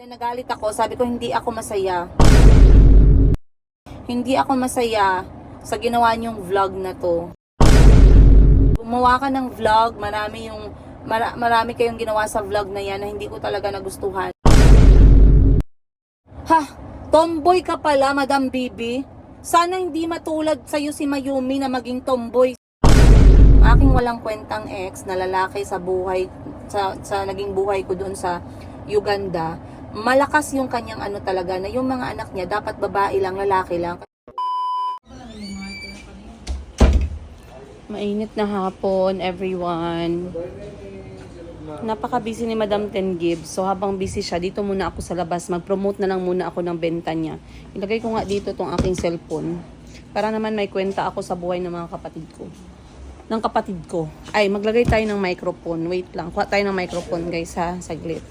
Na nagalit ako, sabi ko hindi ako masaya. Hindi ako masaya sa ginawa niyong vlog na to. Gumawa ka ng vlog, marami kayong ginawa sa vlog na yan na hindi ko talaga nagustuhan. Ha, tomboy ka pala, Madam Bibi. Sana hindi matulad sa'yo si Mayumi na maging tomboy. Ang aking walang kwentang ex na lalaki sa buhay, sa naging buhay ko doon sa Uganda, malakas yung kanyang ano talaga, na yung mga anak niya dapat babae lang, lalaki lang. Mainit na hapon, everyone. Napaka-busy ni Madam Ten Gibbs. So, habang busy siya, dito muna ako sa labas. Mag-promote na lang muna ako ng benta niya. Ilagay ko nga dito tong aking cellphone. Para naman may kwenta ako sa buhay ng mga kapatid ko. Ng kapatid ko. Ay, maglagay tayo ng microphone. Wait lang. Kuha tayo ng microphone, guys, ha? Saglit.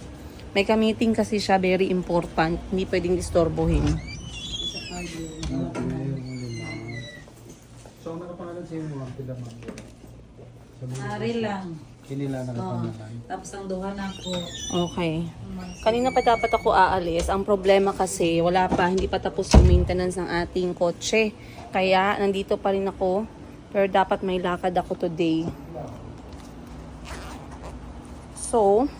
May ka-meeting kasi siya, very important. Hindi pwedeng disturbohin. So, nakapangalan sa inyo mga pilaman. Ari lang. Kinila nakapangalan. Tapos ang duha na ko. Okay. Kanina pa dapat ako aalis. Ang problema kasi, wala pa, hindi pa tapos yung maintenance ng ating kotse. Kaya, nandito pa rin ako. Pero dapat may lakad ako today. So,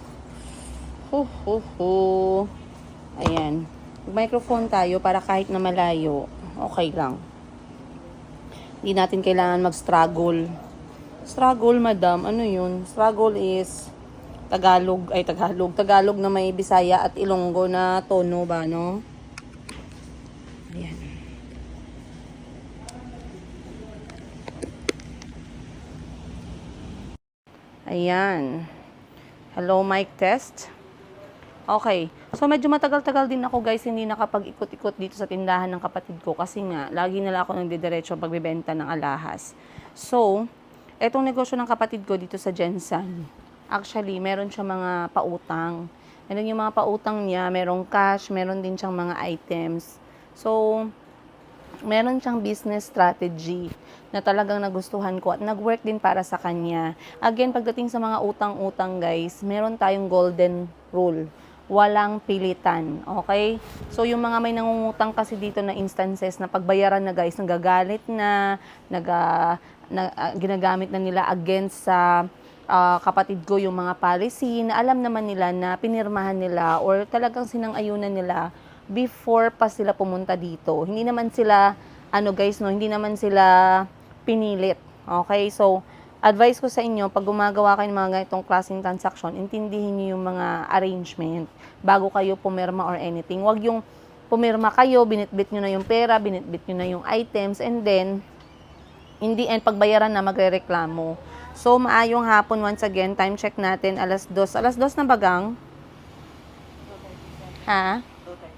ayan. Microphone tayo para kahit na malayo, okay lang. Hindi natin kailangan mag-struggle. Struggle, madam. Ano yun? Struggle is Tagalog na may Bisaya at Ilonggo na tono ba, no? Ayan. Ayan. Hello, mic test. Okay. So, medyo matagal-tagal din ako, guys, hindi nakapag-ikot-ikot dito sa tindahan ng kapatid ko kasi nga, lagi na lang ako nagdidiretso pagbebenta ng alahas. So, etong negosyo ng kapatid ko dito sa Jensan, actually, meron siya mga pautang. Meron yung mga pautang niya, merong cash, meron din siyang mga items. So, meron siyang business strategy na talagang nagustuhan ko at nag-work din para sa kanya. Again, pagdating sa mga utang-utang, guys, meron tayong golden rule. Walang pilitan, okay? So, yung mga may nangungutang kasi dito na instances na pagbayaran na, guys, nagagalit na, ginagamit na nila against sa kapatid ko yung mga policy na alam naman nila na pinirmahan nila or talagang sinang-ayunan nila before pa sila pumunta dito. Hindi naman sila, hindi naman sila pinilit, okay? So, advice ko sa inyo, pag gumagawa kayo ng mga ganitong klaseng transaction, intindihin niyo yung mga arrangement bago kayo pumirma or anything. Huwag yung pumirma kayo, binitbit nyo na yung pera, binitbit nyo na yung items, and then, in the end, pagbayaran na, magre-reklamo. So, maayong hapon once again, time check natin, alas 2. Alas 2 na bagang? Ha?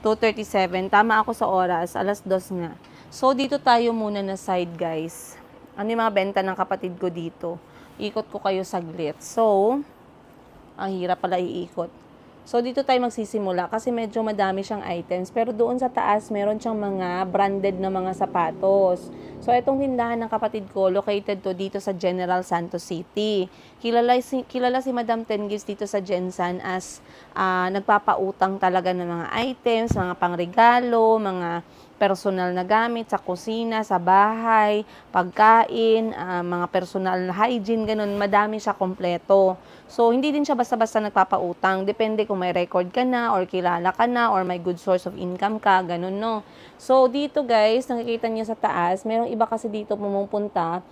2:37. Tama ako sa oras, alas 2 nga. So, dito tayo muna na side, guys. Ano yung mga benta ng kapatid ko dito? Ikot ko kayo saglit. So, ang hirap pala iikot. So, dito tayo magsisimula kasi medyo madami siyang items. Pero doon sa taas, meron siyang mga branded na mga sapatos. So, itong tindahan ng kapatid ko, located to dito sa General Santos City. Kilala si Madam Ten Gibbs dito sa Jensan as nagpapautang talaga ng mga items, mga pangregalo, mga personal na gamit sa kusina, sa bahay, pagkain, mga personal na hygiene, ganun. Madami siya kompleto. So, hindi din siya basta-basta nagpapautang. Depende kung may record ka na, or kilala ka na, or may good source of income ka, ganun, no? So, dito guys, nakikita niyo sa taas, merong iba kasi dito pumupunta,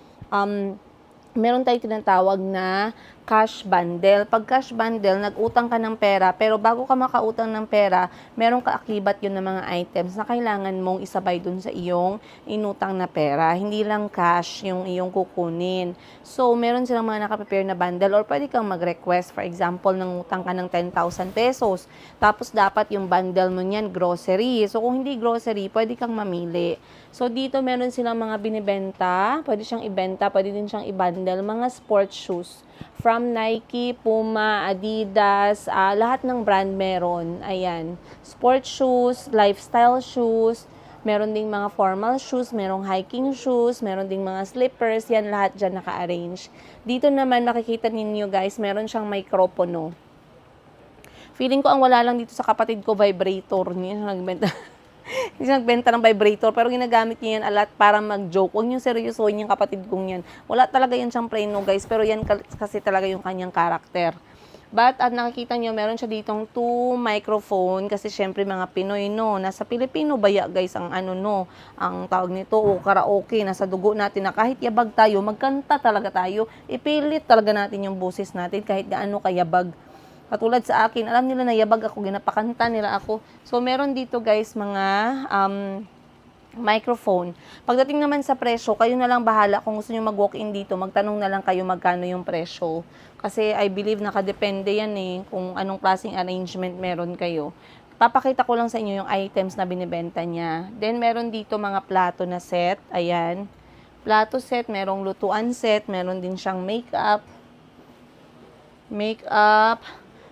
meron tayong tinatawag na cash bundle. Pag cash bundle, nag-utang ka ng pera, pero bago ka makautang ng pera, meron kaakibat yun ng mga items na kailangan mong isabay dun sa iyong inutang na pera. Hindi lang cash yung iyong kukunin. So, meron silang mga nakaprepare na bundle or pwede kang mag-request. For example, nangutang ka ng 10,000 pesos. Tapos, dapat yung bundle mo niyan, grocery. So, kung hindi grocery, pwede kang mamili. So, dito meron silang mga binibenta. Pwede siyang ibenta, pwede din siyang i-bundle. Mga sports shoes. From Nike, Puma, Adidas, lahat ng brand meron. Ayan. Sports shoes, lifestyle shoes, meron ding mga formal shoes, merong hiking shoes, meron ding mga slippers, yan lahat dyan naka-arrange. Dito naman makikita ninyo guys, meron siyang micropono. Feeling ko ang wala lang dito sa kapatid ko, vibrator niya. Nagbenta. Hindi siya nagbenta ng vibrator, pero ginagamit niya yan a lot para mag-joke. Huwag niyong seryosohin yung kapatid kong yan. Wala talaga yan siyang preno, guys, pero yan kasi talaga yung kanyang karakter. But, at nakikita niyo, meron siya ditong 2 microphone, kasi syempre mga Pinoy, no, nasa Pilipino baya, guys, ang ano, no, ang tawag nito, o karaoke, nasa dugo natin na kahit yabag tayo, magkanta talaga tayo, ipilit talaga natin yung boses natin, kahit gaano kayabag. Katulad sa akin, alam nila na yabag ako, ginapakanta nila ako. So, meron dito, guys, mga microphone. Pagdating naman sa presyo, kayo na lang bahala kung gusto nyo mag-walk-in dito, magtanong na lang kayo magkano yung presyo. Kasi I believe nakadepende yan kung anong klaseng arrangement meron kayo. Papakita ko lang sa inyo yung items na binibenta niya. Then meron dito mga plato na set. Ayan. Plato set, merong lutuan set, meron din siyang makeup.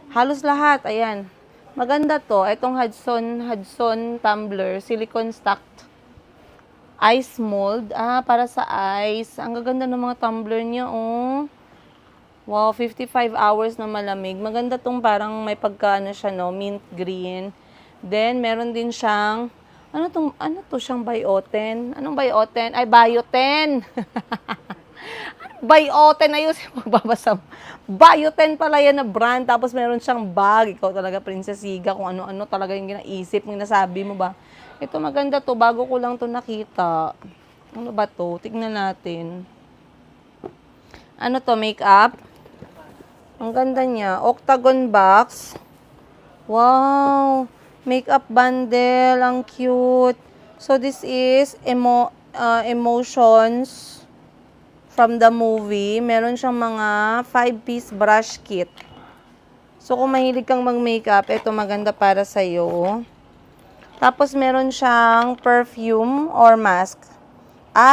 Halos lahat. Ayan. Maganda to. Itong Hudson tumbler, silicone stacked ice mold. Para sa ice. Ang gaganda ng mga tumbler niya, oh. Wow, 55 hours na malamig. Maganda tong parang may pagkaano siya, no? Mint green. Then, meron din siyang, ano to siyang Bioten? Anong Bioten? Ay, Bioten! Bioten, ayusin mo, babasa. Bioten pala yan na brand. Tapos, meron siyang bag. Ikaw talaga, prinsesiga, kung ano-ano talaga yung ginaisip mo, nasabi mo ba? Ito maganda to, bago ko lang to nakita. Ano ba to? Tignan natin. Ano to, makeup? Ang ganda niya. Octagon box. Wow! Makeup bundle. Ang cute. So, this is Emotions from the movie. Meron siyang mga 5-piece brush kit. So, kung mahilig kang mag-makeup, ito maganda para sa'yo. Tapos, meron siyang perfume or mask.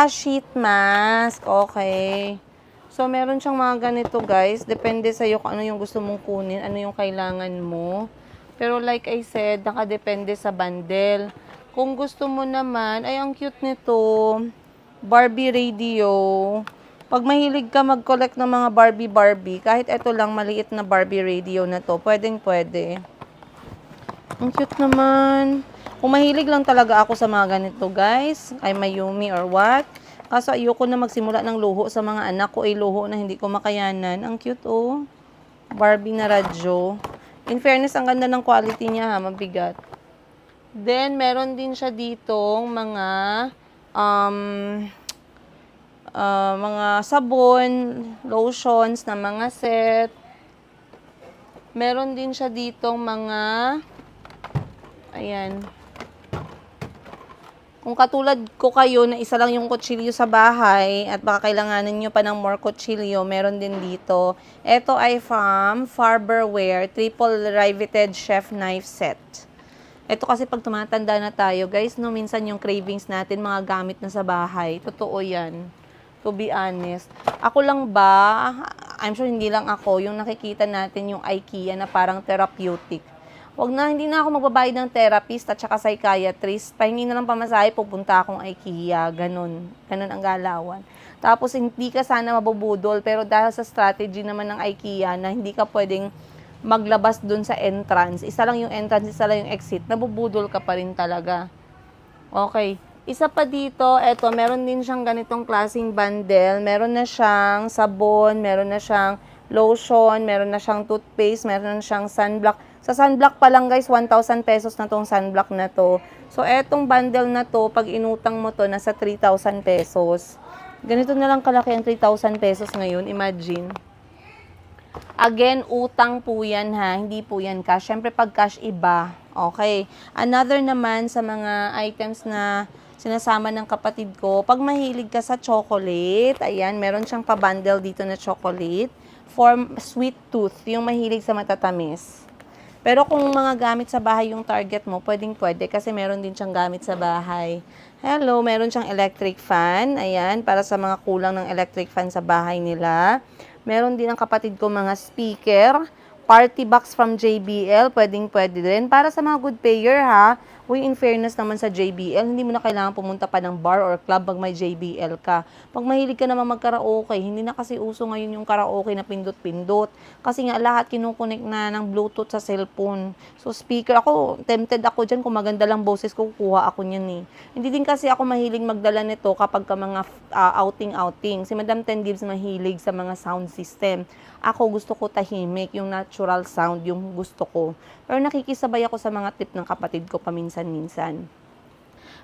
Sheet mask. Okay. So, meron siyang mga ganito, guys. Depende sa'yo kung ano yung gusto mong kunin, ano yung kailangan mo. Pero like I said, nakadepende sa bundle. Kung gusto mo naman, ay, ang cute nito. Barbie radio. Pag mahilig ka mag-collect ng mga Barbie, kahit ito lang, maliit na Barbie radio na to, pwedeng-pwede. Ang cute naman. Kung mahilig lang talaga ako sa mga ganito, guys, ay Mayumi or what, kaso ayoko na magsimula ng luho sa mga anak ko, ay luho na hindi ko makayanan. Ang cute, oh. Barbie na radyo. In fairness, ang ganda ng quality niya, ha, mabigat. Then, meron din siya ditong mga sabon, lotions na mga set. Meron din siya ditong mga, ayan. Kung katulad ko kayo na isa lang yung kutsilyo sa bahay at baka kailanganin nyo pa ng more kutsilyo, meron din dito. Ito ay from Farberware Triple Riveted Chef Knife Set. Ito kasi pag tumatanda na tayo, guys, no, minsan yung cravings natin, mga gamit na sa bahay. Totoo yan. To be honest. Ako lang ba, I'm sure hindi lang ako, yung nakikita natin yung IKEA na parang therapeutic. Hindi na ako magbabayad ng therapist at saka psychiatrist. Pahingi na lang pamasahe, pupunta akong IKEA. Ganun ang galawan. Tapos, hindi ka sana mabubudol, pero dahil sa strategy naman ng IKEA na hindi ka pwedeng maglabas dun sa entrance, isa lang yung entrance, isa lang yung exit, nabubudol ka pa rin talaga. Okay. Isa pa dito, eto, meron din siyang ganitong klaseng bundle. Meron na siyang sabon, meron na siyang lotion, meron na siyang toothpaste, meron na siyang sunblock. Sa sunblock pa lang, guys, 1,000 pesos na tong sunblock na to. So, etong bundle na to, pag inutang mo to, nasa 3,000 pesos. Ganito na lang kalaki ang 3,000 pesos ngayon, imagine. Again, utang po yan, ha. Hindi po yan cash. Siyempre, pag cash, iba. Okay. Another naman sa mga items na sinasama ng kapatid ko, pag mahilig ka sa chocolate, ayan, meron siyang pa-bundle dito na chocolate for sweet tooth, yung mahilig sa matatamis. Pero kung mga gamit sa bahay yung target mo, pwedeng-pwede kasi meron din siyang gamit sa bahay. Hello, meron siyang electric fan. Ayan, para sa mga kulang ng electric fan sa bahay nila. Meron din ang kapatid ko mga speaker. Party box from JBL, pwedeng-pwede din. Para sa mga good payer, ha. Uy, in fairness naman sa JBL, hindi mo na kailangan pumunta pa ng bar or club pag may JBL ka. Pag mahilig ka naman mag-karaoke, hindi na kasi uso ngayon yung karaoke na pindot-pindot. Kasi nga lahat kinukonek na ng Bluetooth sa cellphone. So speaker, ako, tempted ako dyan kung maganda lang boses ko, kukuha ako niyan eh. Hindi din kasi ako mahilig magdala nito kapag ka mga outing-outing. Si Madam Ten Gibbs mahilig sa mga sound system. Ako gusto ko tahimik, yung natural sound, yung gusto ko. Pero nakikisabay ako sa mga tip ng kapatid ko paminsan-minsan.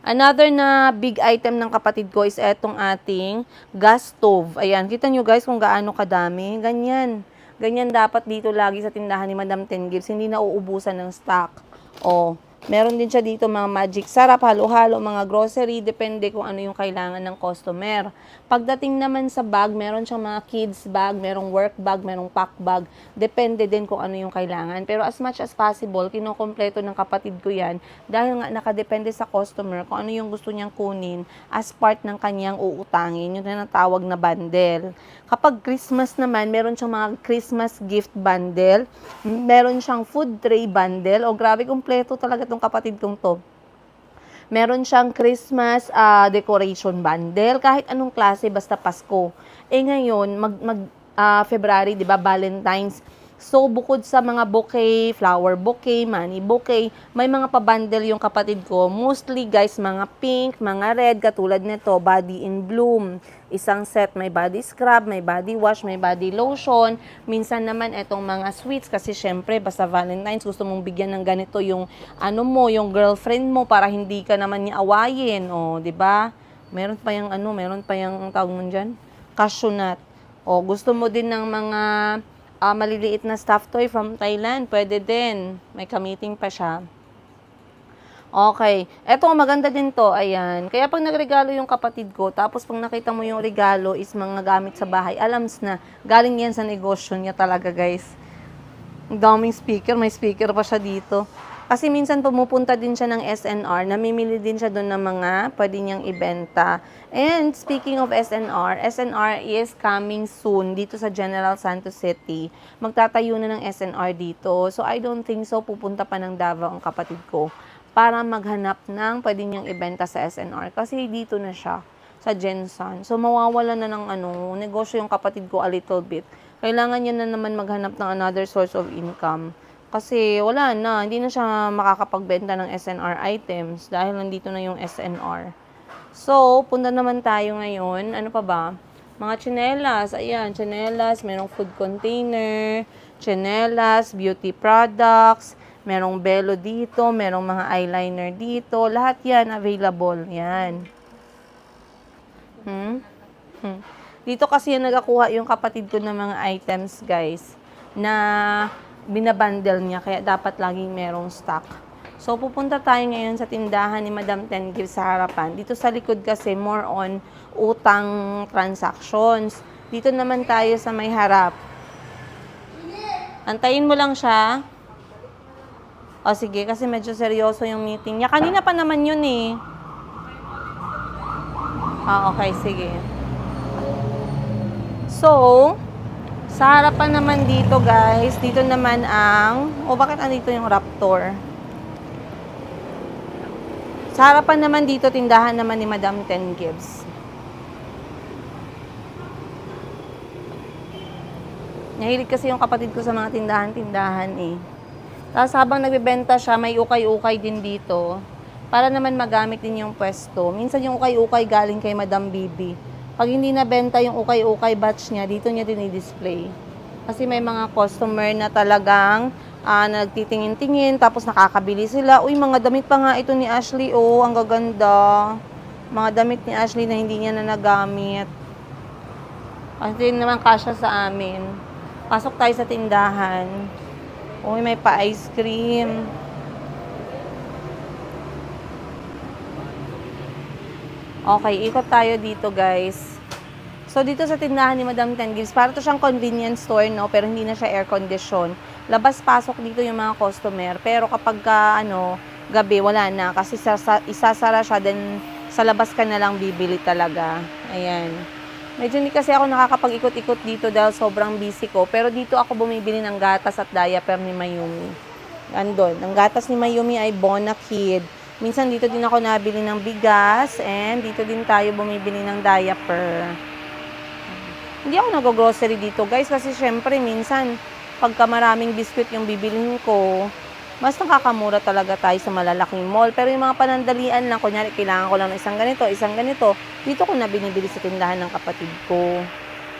Another na big item ng kapatid ko is etong ating gas stove. Ayan, kita nyo guys kung gaano kadami. Ganyan. Ganyan dapat dito lagi sa tindahan ni Madam Ten Gibbs. Hindi na uubusan ng stock. O, meron din siya dito mga magic sarap, halo-halo, mga grocery. Depende kung ano yung kailangan ng customer. Pagdating naman sa bag, meron siyang mga kids bag, merong work bag, merong pack bag. Depende din kung ano yung kailangan. Pero as much as possible, kinokompleto ng kapatid ko yan dahil nga nakadepende sa customer kung ano yung gusto niyang kunin as part ng kanyang uutangin, yung tinatawag na bundle. Kapag Christmas naman, meron siyang mga Christmas gift bundle, meron siyang food tray bundle. O grabe, kompleto talaga tong kapatid kong to. Meron siyang Christmas decoration bundle, kahit anong klase, basta Pasko. Eh ngayon, February, di ba, Valentine's. So, bukod sa mga bouquet, flower bouquet, money bouquet, may mga pabundle yung kapatid ko. Mostly, guys, mga pink, mga red, katulad nito, body in bloom. Isang set, may body scrub, may body wash, may body lotion. Minsan naman, etong mga sweets, kasi syempre, basta Valentine's, gusto mong bigyan ng ganito yung, yung girlfriend mo, para hindi ka naman niya awayin. O, di ba? Meron pa yung, ang tawag mo dyan? Cashew nut. O, gusto mo din ng mga maliliit na stuffed toy from Thailand, pwede din. May kamiting pa siya. Okay. Eto, maganda din to. Ayan. Kaya pag nagregalo yung kapatid ko, tapos pag nakita mo yung regalo is mga gamit sa bahay, alams na, galing yan sa negosyo niya talaga, guys. Ang daming speaker. May speaker pa siya dito. Kasi minsan pumupunta din siya ng SNR, namimili din siya doon ng mga pwede niyang ibenta. And speaking of SNR is coming soon dito sa General Santos City. Magtatayo na ng SNR dito. So I don't think so pupunta pa ng Davao ang kapatid ko para maghanap ng pwede niyang ibenta sa SNR. Kasi dito na siya sa Gensan. So mawawala na ng negosyo yung kapatid ko a little bit. Kailangan niya na naman maghanap ng another source of income. Kasi wala na, hindi na siya makakapagbenta ng SNR items dahil nandito na yung SNR. So, punta naman tayo ngayon. Ano pa ba? Mga tsinelas. Ayan, tsinelas, merong food container, tsinelas, beauty products, merong belo dito, merong mga eyeliner dito. Lahat yan available. Yan. Dito kasi yan nagakuha yung kapatid ko ng mga items, guys, na binabundle niya, kaya dapat laging merong stock. So, pupunta tayo ngayon sa tindahan ni Madam Ten Gibbs sa harapan. Dito sa likod kasi, more on utang transactions. Dito naman tayo sa may harap. Antayin mo lang siya. O, sige, kasi medyo seryoso yung meeting niya. Kanina pa naman yun eh. Okay, sige. So, sa harapan naman dito, guys, dito naman ang, bakit andito yung Raptor? Sa harapan naman dito, tindahan naman ni Madam Ten Gibbs. Nahilig kasi yung kapatid ko sa mga tindahan-tindahan eh. Tapos habang nagbebenta siya, may ukay-ukay din dito. Para naman magamit din yung pwesto. Minsan yung ukay-ukay galing kay Madam Bibi. Pag hindi nabenta yung ukay-ukay batch niya, dito niya din i-display. Kasi may mga customer na talagang nagtitingin-tingin, tapos nakakabili sila. Uy, mga damit pa nga ito ni Ashley. Oh, ang gaganda. Mga damit ni Ashley na hindi niya na nagamit. Kasi naman kasya sa amin. Pasok tayo sa tindahan. Uy, may pa-ice cream. Okay, ikot tayo dito, guys. So, dito sa tindahan ni Madam Ten Gibbs, para to siyang convenience store, no? Pero hindi na siya air condition. Labas-pasok dito yung mga customer. Pero kapag gabi, wala na. Kasi isasara siya, then sa labas ka na lang bibili talaga. Ayan. Medyo hindi kasi ako nakakapag-ikot-ikot dito dahil sobrang busy ko. Pero dito ako bumibili ng gatas at diaper ni Mayumi. Andun. Ang gatas ni Mayumi ay Bona Kid. Minsan dito din ako nabili ng bigas and dito din tayo bumibili ng diaper. Hindi ako nag-grocery dito guys kasi syempre minsan pagka maraming biskwit yung bibilhin ko, mas nakakamura talaga tayo sa malalaking mall. Pero yung mga panandalian lang, kunyari kailangan ko lang ng isang ganito, dito ko na binibili sa tindahan ng kapatid ko.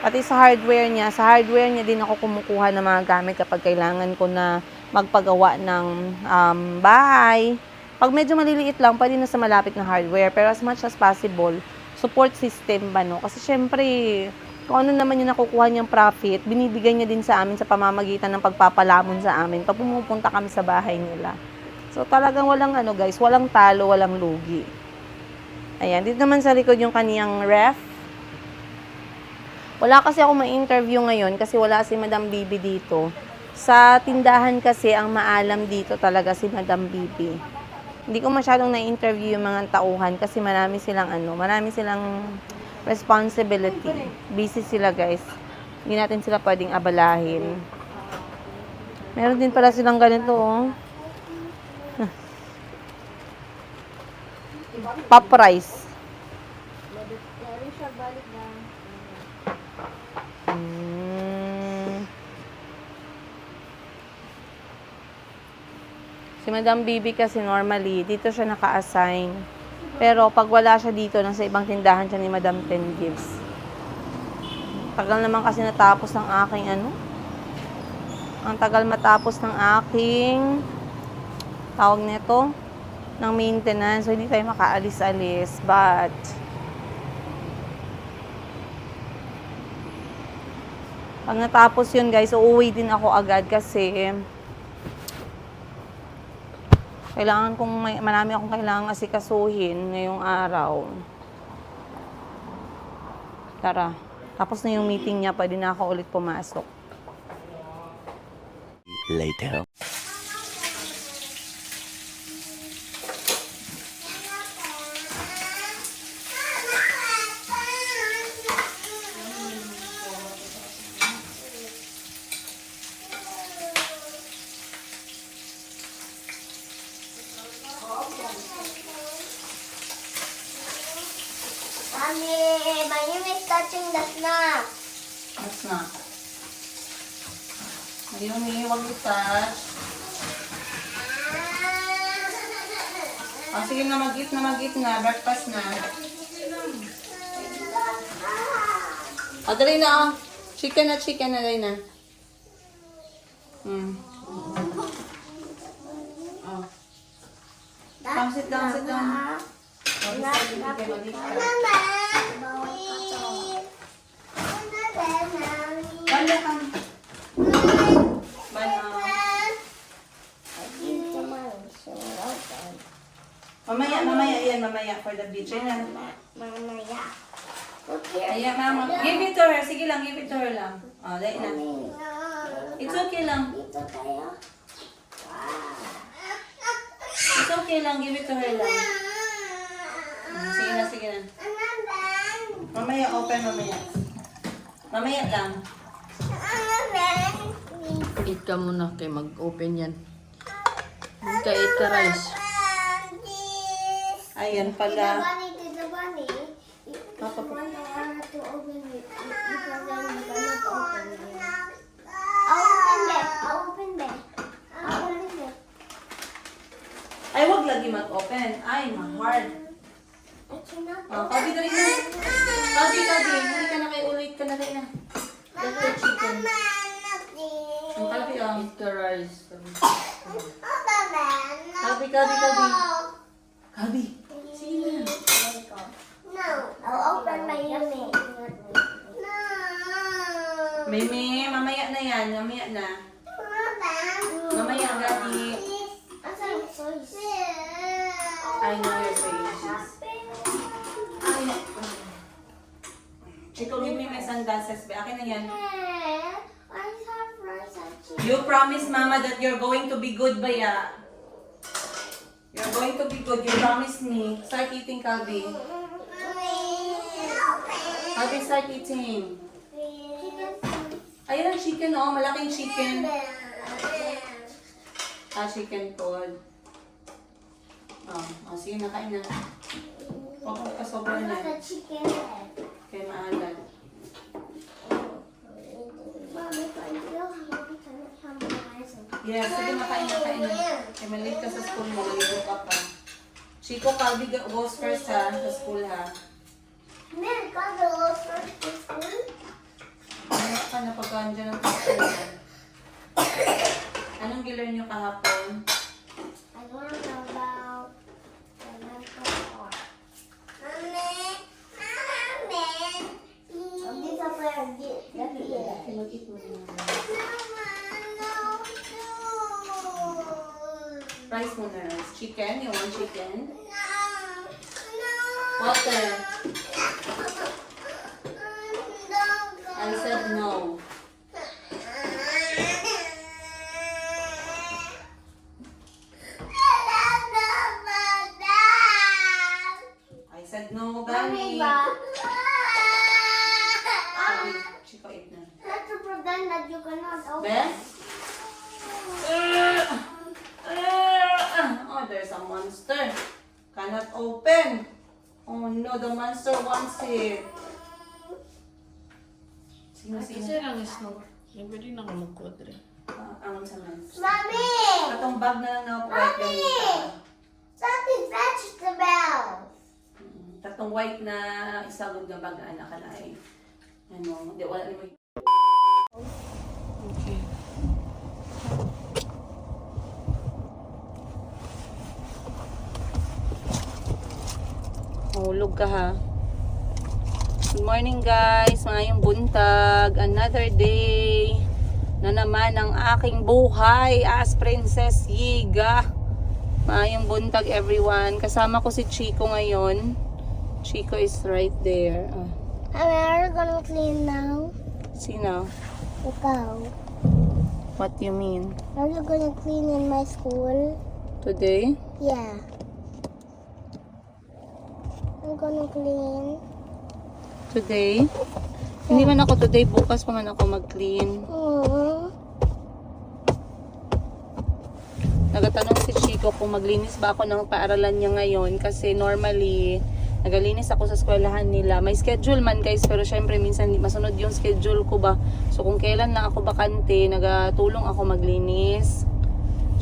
Pati sa hardware niya din ako kumukuha ng mga gamit kapag kailangan ko na magpagawa ng bahay. Pag medyo maliliit lang, pwede na sa malapit na hardware. Pero as much as possible, support system ba, no? Kasi syempre, kung ano naman yung nakukuha niyang profit, binibigay niya din sa amin sa pamamagitan ng pagpapalamon sa amin pag pumupunta kami sa bahay nila. So talagang walang guys, walang talo, walang lugi. Ayan, dito naman sa likod yung kaniyang ref. Wala kasi ako ma-interview ngayon kasi wala si Madam Bibi dito. Sa tindahan kasi ang maalam dito talaga si Madam Bibi. Hindi ko masyadong na-interview yung mga tauhan kasi marami silang responsibility. Busy sila guys. Hindi natin sila pwedeng abalahin. Meron din pala silang ganito oh. Pop rice. Si Madam Bibi kasi normally, dito siya naka-assign. Pero pag wala siya dito, nasa ibang tindahan siya ni Madam Ten Gives. Tagal naman kasi natapos ng aking Ang tagal matapos ng aking tawag nito ng maintenance. So hindi tayo makaalis-alis. But pag natapos yun guys, uuwi din ako agad kasi marami akong kailangang asikasuhin ngayong araw. Tara. Tapos na yung meeting niya, pwede na ako ulit pumasok. Later. Mommy, my name is touching the snack. That's not. Ayun, huwag i-touch. Sige na, mag-eat na. Breakfast na. Dali na, Chicken na, dali na. Sit down. Mamaya for the beach. Ayan. Ayan, mama. Give it to her. Sige lang, give it to her lang. Dahil na. It's okay lang. It's okay lang, give it to her lang. Sige na. Mamaya, open mamaya. Mamaya lang. Eat ka muna kay mag-open yan. Hindi ka eat ka rice. Ayan pala. Did the bunny? Papa, I want to open it because then you cannot open it. I'll open it. ay, wag lagi mag-open. Ay, ma-hard. Kabi na rin na. Kabi. Hindi ka na kayo ulit ka na rin na. That's the chicken. Ang kabi, Eat ka rice. Kabi. Kabi. Sige na. No, I'll open my unit. No. Meme, mamaya na yan. Mamaya na. Mamaya, Gabi. I know your face. Chico, give me my sunglasses. Akin na yan. You promise, Mama, that you're going to be good, Baya. You're going to be good. You promise me. Start eating, Calvi. Calvi, start eating. Ayun ang chicken, oh. Malaking chicken. Chicken cold. Sige, nakain na. Huwag kang kasobra I na. want a chicken head. Kaya maalat. Mommy, I feel hungry. Can I have my eyes open? Yes, sige, nakain na. Kaya malate ka sa school mo. Laligo ka pa. Chico, Calvi goes first ha, sa school ha. Milk, got the little first to school. Ano ka na pagka andyan ang school? Anong gilearn nyo kahapon? I learned about the mental art. Mommy. These are for our Mag-eat mo rin. Rice muna, rice. Chicken? You want chicken? Water. I said no. I said no, Gani. Sabi, Chico, eat na. Let's pretend that you cannot open. Beth? Oh, there's a monster. Cannot open. Oh no, the monster wants it. Sino, Kasi sino? lang is no. Yung pwede na ako magkodre. Ang sa monster. Mommy! Katong bag na lang na white gamit. Something vegetables. Tatong white na isagod na bag na anak ka na ay. Ano, di wala naman. Okay. Mahulog ka ha. Good morning guys, ngayong buntag, another day na naman ang aking buhay as Princess Yiga. Ngayong buntag everyone, kasama ko si Chico ngayon. Chico is right there. Are you gonna clean now? Sino? Ikaw. What do you mean? Are you gonna clean in my school? Today? Yeah. I'm gonna clean. Today? Hindi man ako today, bukas pa man ako mag-clean. Nagatanong si Chico kung maglinis ba ako ng paaralan niya ngayon kasi normally nagalinis ako sa eskwelahan nila. May schedule man guys, pero syempre minsan hindi masunod yung schedule ko ba. So kung kailan na ako bakante, nagatulong ako maglinis.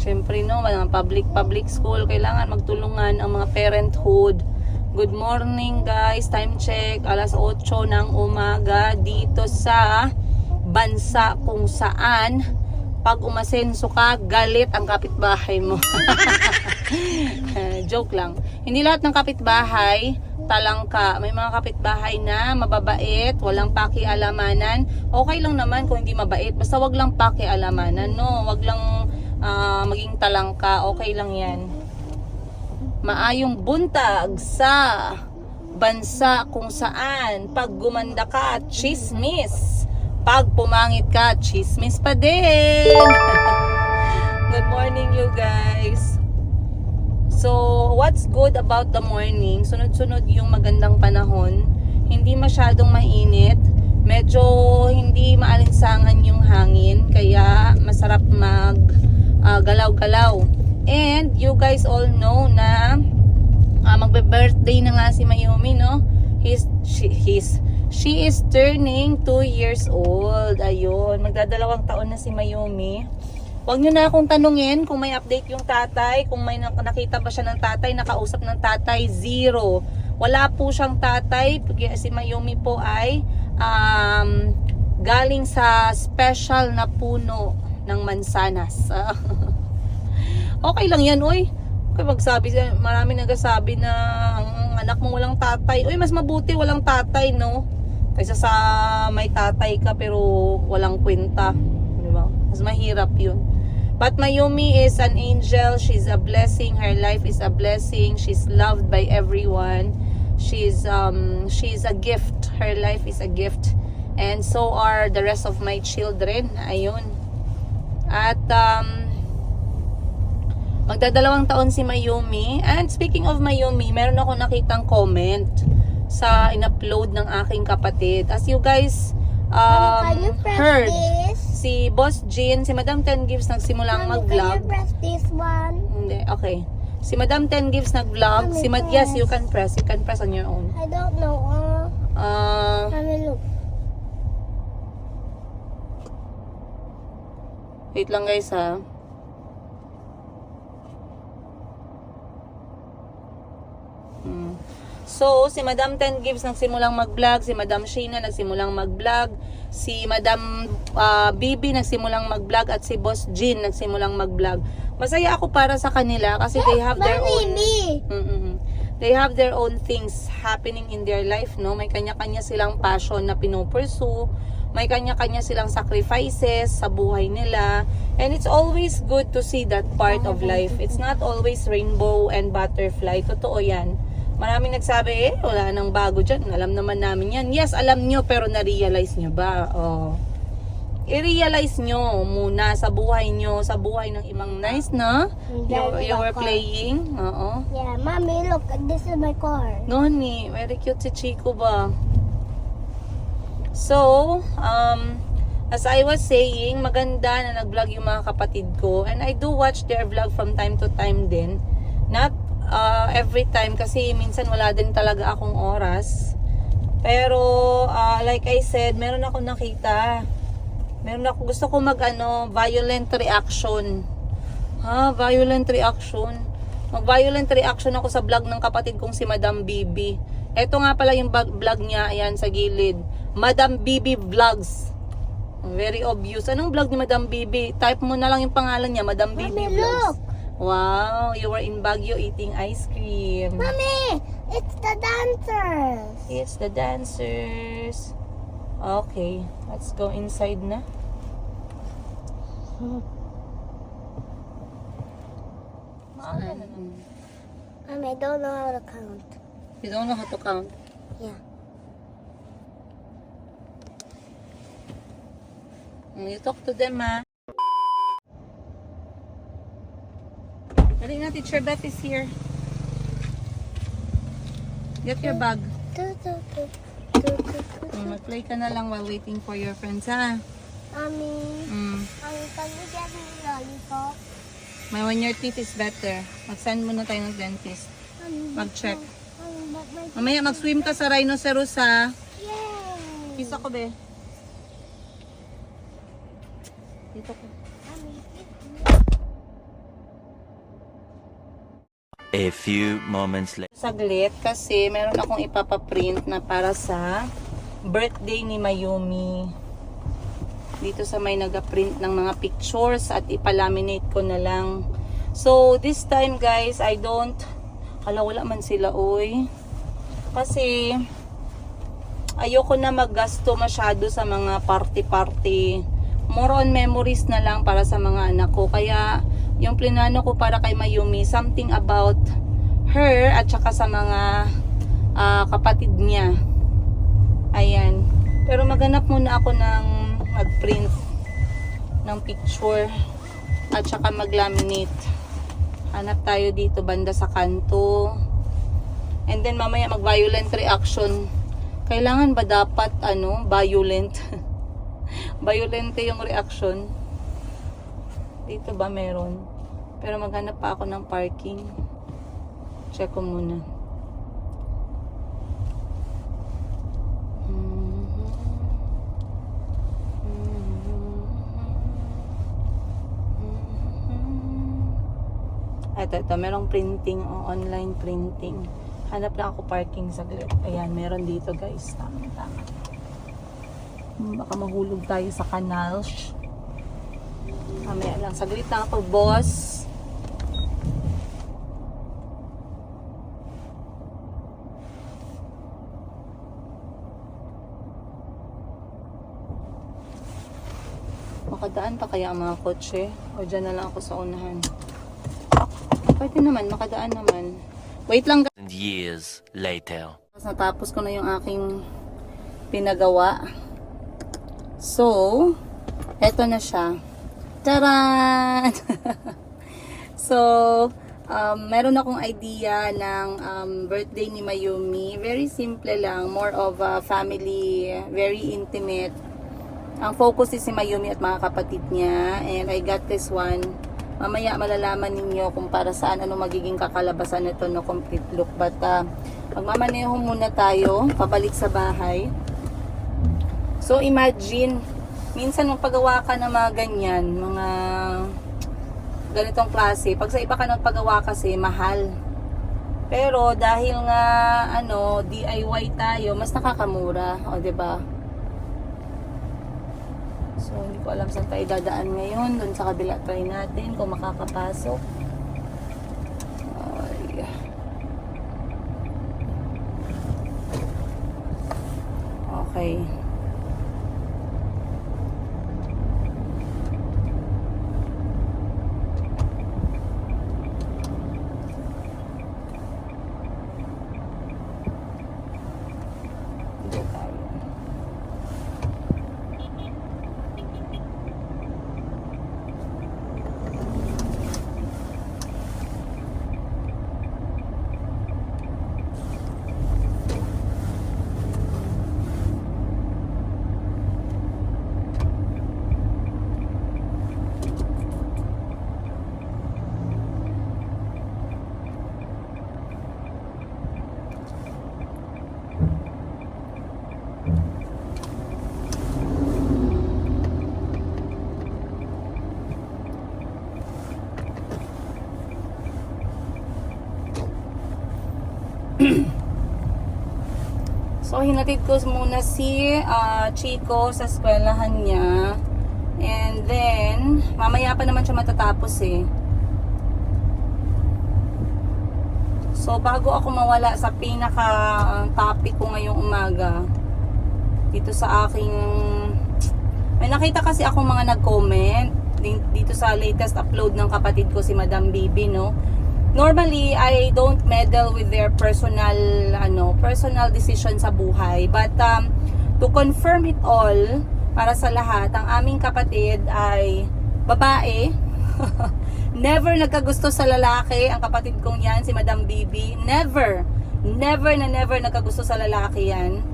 Syempre no, mga public school, kailangan magtulungan ang mga parenthood. Good morning guys, time check, alas 8 ng umaga dito sa bansa kung saan pag umasenso ka, galit ang kapitbahay mo. Joke lang. Hindi lahat ng kapitbahay talangka. May mga kapitbahay na mababait, walang pakialamanan. Okay lang naman kung hindi mabait. Basta wag lang pakialamanan, no? Wag lang maging talangka. Okay lang yan. Maayong buntag sa bansa kung saan pag gumanda ka, chismis. Pag pumangit ka, chismis pa din. Good morning you guys. So, what's good about the morning? Sunod-sunod yung magandang panahon. Hindi masyadong mainit. Medyo hindi maalinsangan yung hangin. Kaya masarap mag galaw-galaw. And you guys all know na magbe-birthday na nga si Mayumi, no? She is turning 2 years old. Ayun, magdadalawang taon na si Mayumi. Huwag nyo na akong tanungin kung may update yung tatay, kung may nakita ba siya ng tatay, nakausap ng tatay, 0. Wala po siyang tatay. Si Mayumi po ay galing sa special na puno ng mansanas. Okay lang yan, uy. Kaya magsabi, marami nagsasabi na ang anak mo walang tatay. Uy, mas mabuti walang tatay, no? Kaysa sa may tatay ka pero walang kwenta. Diba? Mas mahirap yun. But Mayumi is an angel. She's a blessing. Her life is a blessing. She's loved by everyone. She's a gift. Her life is a gift. And so are the rest of my children. Ayun. At magdadalawang taon si Mayumi. And speaking of Mayumi, meron ako nakitang comment sa in-upload ng aking kapatid. As you guys heard, si Boss Jean, si Madam Ten Gives nagsimulang mag-vlog. Can you press this one? Hindi, okay. Si Madam 10 Gives nag-vlog. Si yes, you can press. You can press on your own. I don't know. Mommy, look. Wait lang guys ha. So, si Madam 10 Gives nagsimulang mag-vlog, si Madam Sheena nagsimulang mag-vlog, si Madam Bibi nagsimulang mag-vlog, at si Boss Jean nagsimulang mag-vlog. Masaya ako para sa kanila kasi they have their own they have their own things happening in their life, no? May kanya-kanya silang passion na pinopursue, may kanya-kanya silang sacrifices sa buhay nila, and it's always good to see that part of life. It's not always rainbow and butterfly. Totoo yan. Maraming nagsabi, wala nang bago dyan. Alam naman namin yan. Yes, alam nyo, pero na-realize nyo ba? Oh. I-realize nyo muna sa buhay nyo, sa buhay ng ibang nice, no? You were playing. Oo. Yeah, Mommy, look. This is my car. Noni, very cute si Chico ba? So, as I was saying, maganda na nag-vlog yung mga kapatid ko. And I do watch their vlog from time to time din. Not every time kasi minsan wala din talaga akong oras. Pero like I said, meron ako nakita. Gusto ko violent reaction. Violent reaction. Mag-violent reaction ako sa vlog ng kapatid kong si Madam Bibi. Ito nga pala yung vlog niya, ayan sa gilid. Madam Bibi Vlogs. Very obvious. Anong vlog ni Madam Bibi? Type mo na lang yung pangalan niya, Madam Bibi Mommy, Vlogs. look. Wow, you were in Baguio eating ice cream. Mommy, it's the dancers. It's the dancers. Okay, let's go inside na. Mommy, I don't know how to count. You don't know how to count? Yeah. You talk to them, ma. Dali na, Teacher Beth is here. Get your bag. Mag-play ka na lang while waiting for your friends, ha? Mommy, Mm. can you get me lollipop? When your teeth is better, mag-send muna tayo ng dentist. Mag-check. Mamaya mag-swim ka sa rhinoceros, ha? Yay! Kiss ako, be. Dito ko. A few moments later. Saglit kasi meron akong ipapaprint na para sa birthday ni Mayumi. Dito sa may nag-print ng mga pictures at ipalaminate ko na lang. So this time guys, I don't wala man sila oy. Kasi ayoko na maggasto masyado sa mga party-party. More on memories na lang para sa mga anak ko. Kaya yung plinano ko para kay Mayumi, something about her at saka sa mga kapatid niya. Ayan. Pero maghanap muna ako ng mag-print ng picture at saka mag-laminate. Hanap tayo dito banda sa kanto. And then mamaya mag-violent reaction. Kailangan ba dapat violent? Violente yung reaction. Dito ba meron? Pero maghanap pa ako ng parking. Check ko muna. Ito, merong printing o online printing. Hanap lang ako parking saglit. Ayan, meron dito guys. Tama. Baka mahulog tayo sa canal. Mamaya lang. Saglit lang ako, boss. Makadaan pa kaya ang mga kotse? O dyan na lang ako sa unahan? Pwede naman, makadaan naman. Wait lang guys. Years later. Natapos ko na yung aking pinagawa. So, eto na siya. Taran! So, meron akong idea ng birthday ni Mayumi. Very simple lang. More of a family, very intimate. Ang focus is si Mayumi at mga kapatid niya. And I got this one. Mamaya malalaman ninyo kung para saan ano magiging kakalabasan nito no complete look. But magmamaneho muna tayo pabalik sa bahay. So imagine, minsan nung paggawa ka ng mga ganyan, mga ganitong klase, pag sa iba ka ng paggawa kasi mahal. Pero dahil nga ano, DIY tayo, mas nakakamura, o 'di ba? So hindi ko alam saan tayo dadaan ngayon. Doon sa kabila try natin kung makakapasok. Ay. Okay. Dito tayo. So, hinatid ko muna si Chico sa eskwelahan niya. And then, mamaya pa naman siya matatapos eh. So, bago ako mawala sa pinaka-topic ko ngayong umaga, dito sa aking... May nakita kasi ako mga nag-comment dito sa latest upload ng kapatid ko si Madam Bibi, no? Normally, I don't meddle with their personal decision sa buhay. But to confirm it all, para sa lahat, ang aming kapatid ay babae. Never nagkagusto sa lalaki ang kapatid kong yan, si Madam Bibi. Never nagkagusto sa lalaki yan.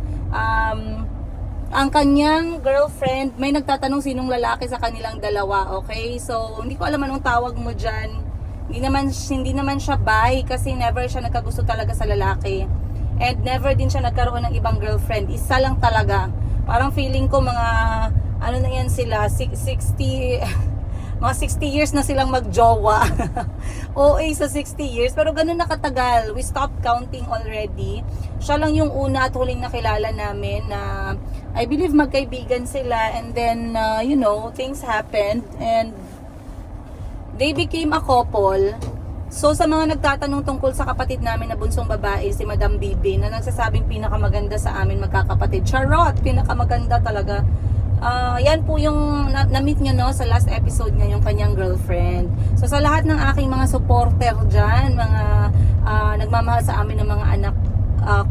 Ang kanyang girlfriend, may nagtatanong sinong lalaki sa kanilang dalawa, okay? So, hindi ko alam anong tawag mo dyan. Hindi naman siya bi kasi never siya nagkagusto talaga sa lalaki. And never din siya nagkaroon ng ibang girlfriend. Isa lang talaga. Parang feeling ko mga, ano na yan sila, 60 years na silang magjowa. OA sa 60 years. Pero ganun nakatagal. We stopped counting already. Siya lang yung una at huling nakilala namin na I believe magkaibigan sila. And then, things happened. And they became a couple. So sa mga nagtatanong tungkol sa kapatid namin na bunsong babae, si Madam Bibi, na nagsasabing pinakamaganda sa amin magkakapatid. Charot! Pinakamaganda talaga. Yan po yung na-meet nyo no, sa last episode niya, yung kanyang girlfriend. So sa lahat ng aking mga supporter dyan, mga nagmamahal sa amin ng mga anak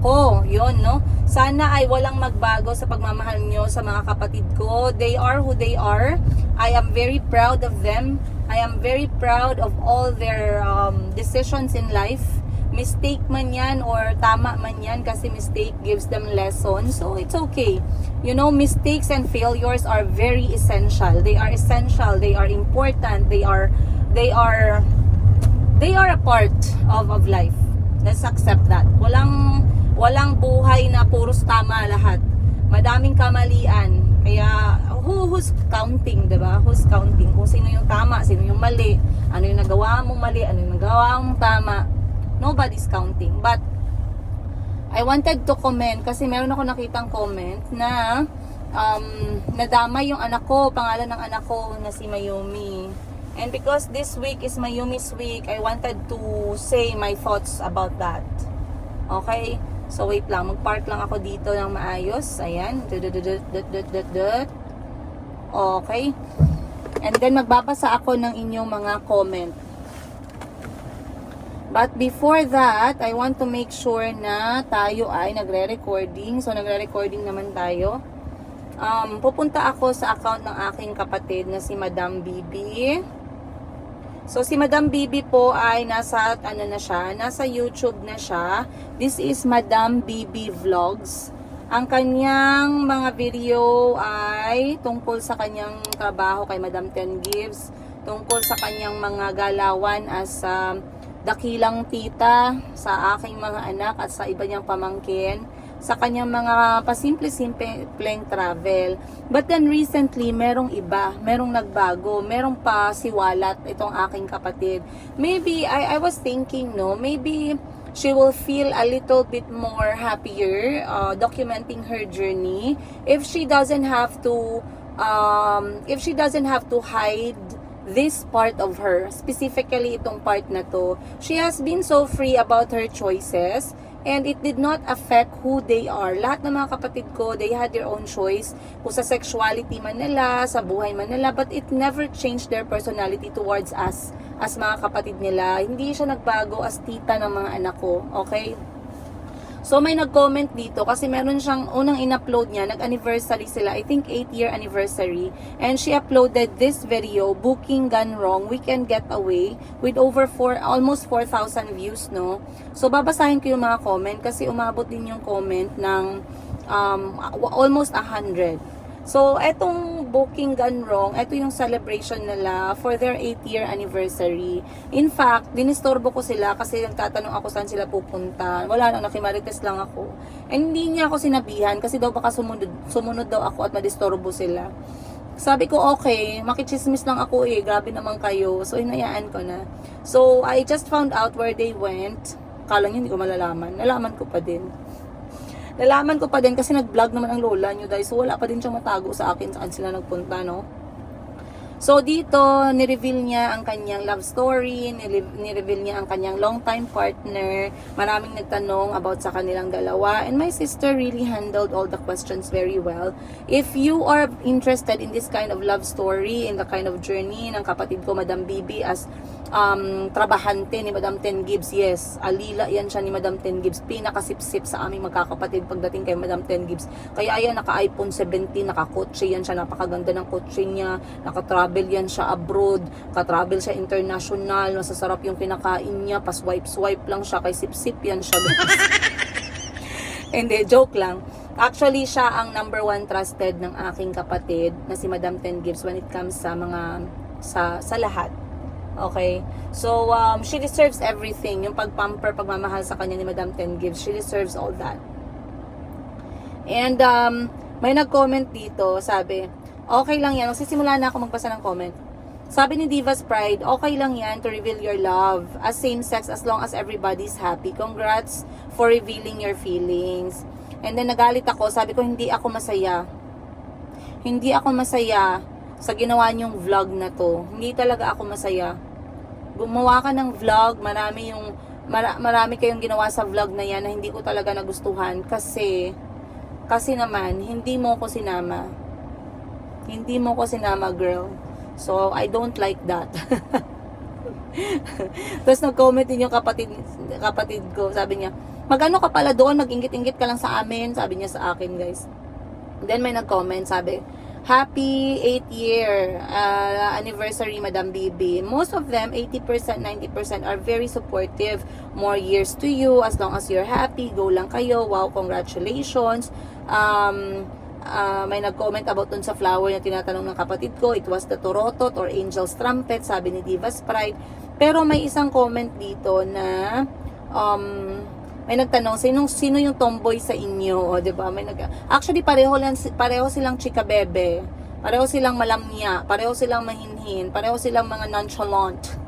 ko, yun no. Sana ay walang magbago sa pagmamahal nyo sa mga kapatid ko. They are who they are. I am very proud of them. I am very proud of all their decisions in life. Mistake man yan or tama man yan, kasi mistake gives them lessons. So it's okay. You know, mistakes and failures are very essential. They are essential. They are important. They are a part of life. Let's accept that. Walang buhay na puros tama lahat. Madaming kamalian. Kaya who's counting, 'di ba? Who's counting kung sino yung tama, sino yung mali, ano yung nagawa mong mali, ano yung nagawa mong tama. Nobody's counting. But I wanted to comment kasi meron ako nakitang comment na nadamay yung anak ko, pangalan ng anak ko na si Mayumi. And because this week is Mayumi's week, I wanted to say my thoughts about that. Okay? So wait lang, mag-park lang ako dito ng maayos. Ayan. Okay. And then magbabasa ako ng inyong mga comment. But before that, I want to make sure na tayo ay nagre-recording. So nagre-recording naman tayo. Pupunta ako sa account ng aking kapatid na si Madam Bibi. So si Madam Bibi po ay nasa nasa YouTube na siya. This is Madam Bibi Vlogs. Ang kanyang mga video ay tungkol sa kanyang trabaho kay Madam Ten Gives, tungkol sa kanyang mga galawan as dakilang tita sa aking mga anak at sa iba niyang pamangkin, sa kanyang mga pasimple-simpleng travel. But then recently, merong iba, merong nagbago, merong pa siwalat itong aking kapatid. Maybe, I was thinking, no, maybe she will feel a little bit more happier documenting her journey if she doesn't have to hide this part of her, specifically itong part na to. She has been so free about her choices and it did not affect who they are. Lahat ng mga kapatid ko, they had their own choice kung sa sexuality man nila, sa buhay man nila, but it never changed their personality towards us as mga kapatid nila. Hindi siya nagbago as tita ng mga anak ko, okay? So may nag-comment dito kasi meron siyang unang in-upload niya, nag-anniversary sila, I think 8-year anniversary, and she uploaded this video, Booking Gone Wrong, Weekend Getaway, with over almost 4,000 views, no? So babasahin ko yung mga comment kasi umabot din yung comment ng almost 100. So, etong Booking Gone Wrong, ito yung celebration nila for their 8-year anniversary. In fact, dinistorbo ko sila kasi nagtatanong ako saan sila pupunta. Wala lang, nakimarites lang ako. And hindi niya ako sinabihan kasi daw baka sumunod daw ako at madistorbo sila. Sabi ko, okay, makichismis lang ako eh, grabe naman kayo. So, hinayaan ko na. So, I just found out where they went. Kala niyo hindi ko malalaman. Nalaman ko pa din. Nalaman ko pa din kasi nag-vlog naman ang lola nyo guys. So wala pa din siyang matago sa akin saan sila nagpunta, no? So dito, nireveal niya ang kanyang love story, nireveal niya ang kanyang long-time partner. Maraming nagtanong about sa kanilang dalawa. And my sister really handled all the questions very well. If you are interested in this kind of love story, in the kind of journey ng kapatid ko, Madam Bibi, as trabahante ni Madam Ten Gibbs, yes, alila yan siya ni Madam Ten Gibbs, pinakasipsip sa aming magkakapatid pagdating kay Madam Ten Gibbs. Kaya yan, naka-iPhone 17, naka-kotse yan siya, napakaganda ng kotse niya, naka-travel yan siya abroad, ka-travel siya international, masasarap yung kinakain niya, pa-swipe lang siya, kay sip-sip yan siya. Hindi, joke lang. Actually, siya ang number 1 trusted ng aking kapatid na si Madam Ten Gibbs when it comes sa mga, sa lahat. Okay? So, she deserves everything. Yung pagpamper, pagmamahal sa kanya ni Madam Ten Gibbs, she deserves all that. And, may nag-comment dito, sabi, okay lang yan. Magsisimula na ako magbasa ng comment. Sabi ni Divas Pride, okay lang yan to reveal your love as same sex as long as everybody's happy. Congrats for revealing your feelings. And then, nagalit ako. Sabi ko, hindi ako masaya. Hindi ako masaya sa ginawa niyong vlog na to. Hindi talaga ako masaya. Gumawa ka ng vlog, marami kayong ginawa sa vlog na yan na hindi ko talaga nagustuhan kasi naman, hindi mo ko sinama. Hindi mo ko sinama, girl. So, I don't like that. Tapos nag-comment din yung kapatid ko, sabi niya, magano ka pala doon, mag-ingit-ingit ka lang sa amin, sabi niya sa akin, guys. Then may nag-comment, sabi, happy 8-year anniversary, Madam Bibi. Most of them, 80%, 90% are very supportive. More years to you, as long as you're happy, go lang kayo. Wow, congratulations. May nag-comment about dun sa flower na tinatanong ng kapatid ko. It was the Torotot or Angel's Trumpet, sabi ni Divas Pride. Pero may isang comment dito na may nagtanong, sino yung tomboy sa inyo? O, diba? Actually, pareho silang chika bebe. Pareho silang malamya. Pareho silang mahinhin. Pareho silang mga nonchalant.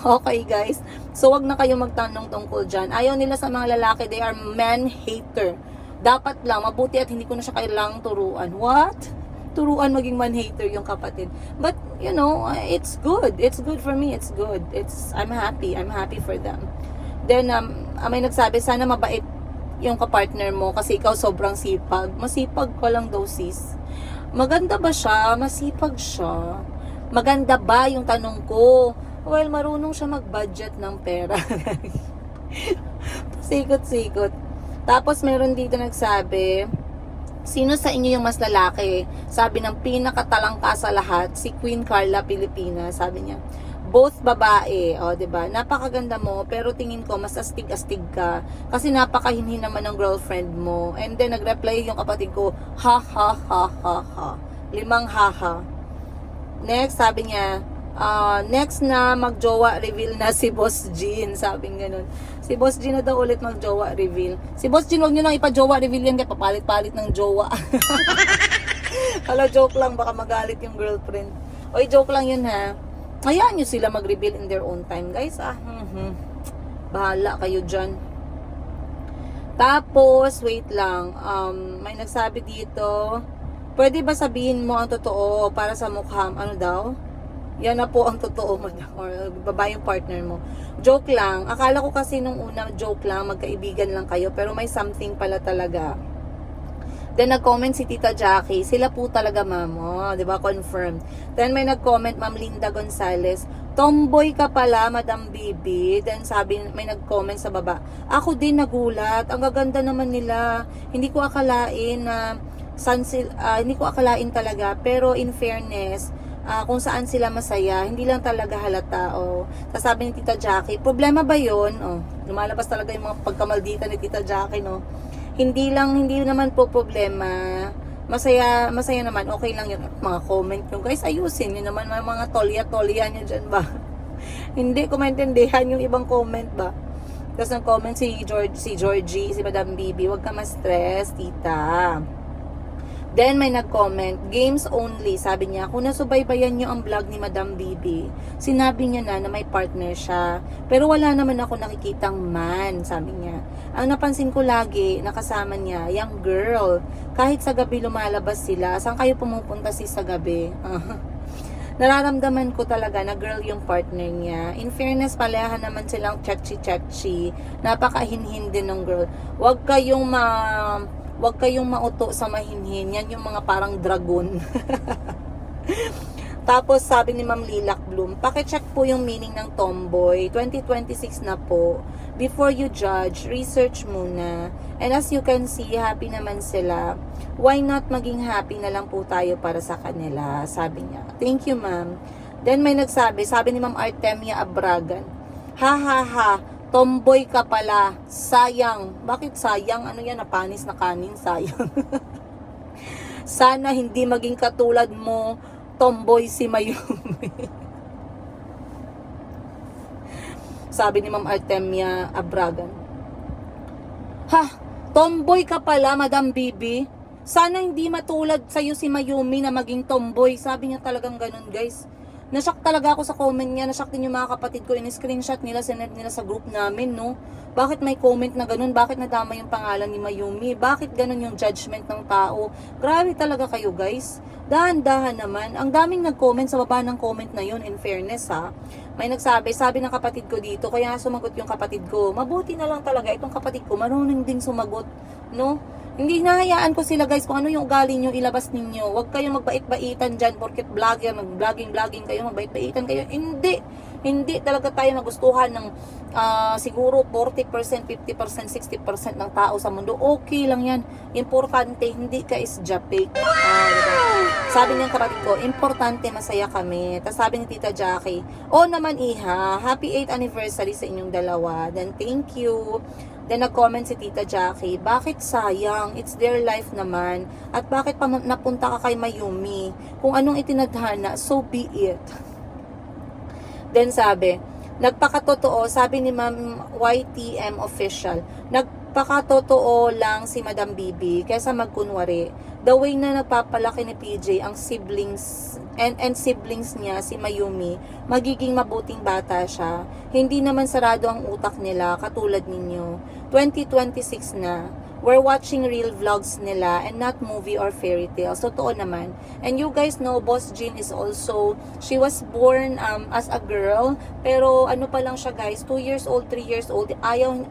Okay, guys? So, wag na kayo magtanong tungkol dyan. Ayaw nila sa mga lalaki. They are man-hater. Dapat lang, mabuti at hindi ko na siya kailangang turuan. What? Turuan maging man-hater yung kapatid. But, you know, it's good. It's good for me. It's good. I'm happy. I'm happy for them. Then, may nagsabi, sana mabait yung kapartner mo kasi ikaw sobrang sipag. Masipag ka lang daw, sis. Maganda ba siya? Masipag siya. Maganda ba yung tanong ko? Well, marunong siya mag-budget ng pera. Sikot-sikot. Tapos, meron dito nagsabi, sino sa inyo yung mas lalaki? Sabi ng pinakatalangka sa lahat, si Queen Carla Pilipinas. Sabi niya, both babae, o, diba? Napakaganda mo, pero tingin ko, mas astig-astig ka. Kasi napakahinhin naman ng girlfriend mo. And then, nag-reply yung kapatid ko, ha, ha, ha, ha, ha. 5 ha, ha. Next, sabi niya, Next na magjowa reveal na si Boss Jean, sabing ganun. Si Boss Jean na daw ulit magjowa reveal. Si Boss Jean, wag nyo nang ipa-jowa reveal yan, kaya papalit-palit ng jowa. Hala, joke lang, baka magalit yung girlfriend. Oy, joke lang yun ha. Hayaan nyo sila mag-reveal in their own time, guys. Bahala kayo dyan. Tapos, wait lang. May nagsabi dito, pwede ba sabihin mo ang totoo para sa mukha? Ano daw? Yan na po ang totoo, madam. Or babae yung partner mo. Joke lang. Akala ko kasi nung una, joke lang, magkaibigan lang kayo. Pero may something pala talaga. Then, nag-comment si Tita Jackie. Sila po talaga, ma'am. Oh, di ba? Confirmed. Then, may nag-comment, Ma'am Linda Gonzales. Tomboy ka pala, Madam Bibi. Then, sabi, may nag-comment sa baba. Ako din nagulat. Ang gaganda naman nila. Hindi ko akalain na hindi ko akalain talaga. Pero, in fairness, kung saan sila masaya, hindi lang talaga halata. Tapos sabi ni Tita Jackie, problema ba yun? Lumalabas talaga yung mga pagkamaldita ni Tita Jackie, no? Hindi naman po problema. Masaya naman, okay lang yun. Mga comment nyo, guys, ayusin yun naman, mga tolya nyo dyan ba? Hindi ko maintindihan yung ibang comment ba? Tapos nag-comment si Georgie, si Madam Bibi, wag ka ma-stress, tita. Then may nag-comment, games only, sabi niya, kung nasubaybayan niyo ang vlog ni Madam Bibi, sinabi niya na may partner siya. Pero wala naman ako nakikitang man, sabi niya. Ang napansin ko lagi, nakasama niya, young girl. Kahit sa gabi lumalabas sila, saan kayo pumupunta sa gabi? Nararamdaman ko talaga na girl yung partner niya. In fairness, palahan naman silang chachi-chachi. Napakahinhin din ng girl. Huwag kayong mauto sa mahinhin. Yan yung mga parang dragon. Tapos sabi ni Ma'am Lilac Bloom, pakicheck po yung meaning ng tomboy. 2026 na po. Before you judge, research muna. And as you can see, happy naman sila. Why not maging happy na lang po tayo para sa kanila? Sabi niya. Thank you, ma'am. Then may nagsabi, sabi ni Ma'am Artemia Abragan, ha ha ha, tomboy ka pala. Sayang. Bakit sayang? Ano yan? Napanis na kanin. Sayang. Sana hindi maging katulad mo, tomboy si Mayumi. Sabi ni Ma'am Artemia Abragan. Ha? Tomboy ka pala, Madam Bibi? Sana hindi matulad sa'yo si Mayumi na maging tomboy. Sabi niya talagang ganun, guys. Nashock talaga ako sa comment niya. Nashock din yung mga kapatid ko. In-screenshot nila, sinend nila sa group namin, no? Bakit may comment na ganun? Bakit nadama yung pangalan ni Mayumi? Bakit ganun yung judgment ng tao? Grabe talaga kayo, guys. Dahan-dahan naman. Ang daming nag-comment sa baba ng comment na yun, in fairness, ha? May nagsabi, sabi ng kapatid ko dito, kaya sumagot yung kapatid ko. Mabuti na lang talaga itong kapatid ko, marunong din sumagot, no? Hindi nahayaan ko sila, guys, kung ano yung ugali nyo, ilabas ninyo. Huwag kayong magbait-baitan dyan, porket vlogger, mag-vlogging kayo, magbait-baitan kayo. Hindi talaga tayo nagustuhan ng siguro 40%, 50%, 60% ng tao sa mundo. Okay lang yan. Importante, hindi ka isjapik. Diba? Sabi ng kapatid ko, importante, masaya kami. Tapos sabi ni Tita Jackie, naman iha, happy 8th anniversary sa inyong dalawa. Then thank you. Then nag-comment si Tita Jackie, bakit sayang? It's their life naman. At bakit pa napunta ka kay Mayumi? Kung anong itinadhana, so be it. Then sabi, nagpakatotoo, sabi ni Ma'am YTM Official, nagpakatotoo lang si Madam Bibi kaysa magkunwari. The way na nagpapalaki ni PJ ang siblings and siblings niya, si Mayumi, magiging mabuting bata siya. Hindi naman sarado ang utak nila katulad ninyo. 2026 na. We're watching real vlogs nila and not movie or fairy tales. Totoo naman. And you guys know, Boss Jean is also, she was born as a girl, pero ano pa lang siya, guys, 2 years old, 3 years old, ayaw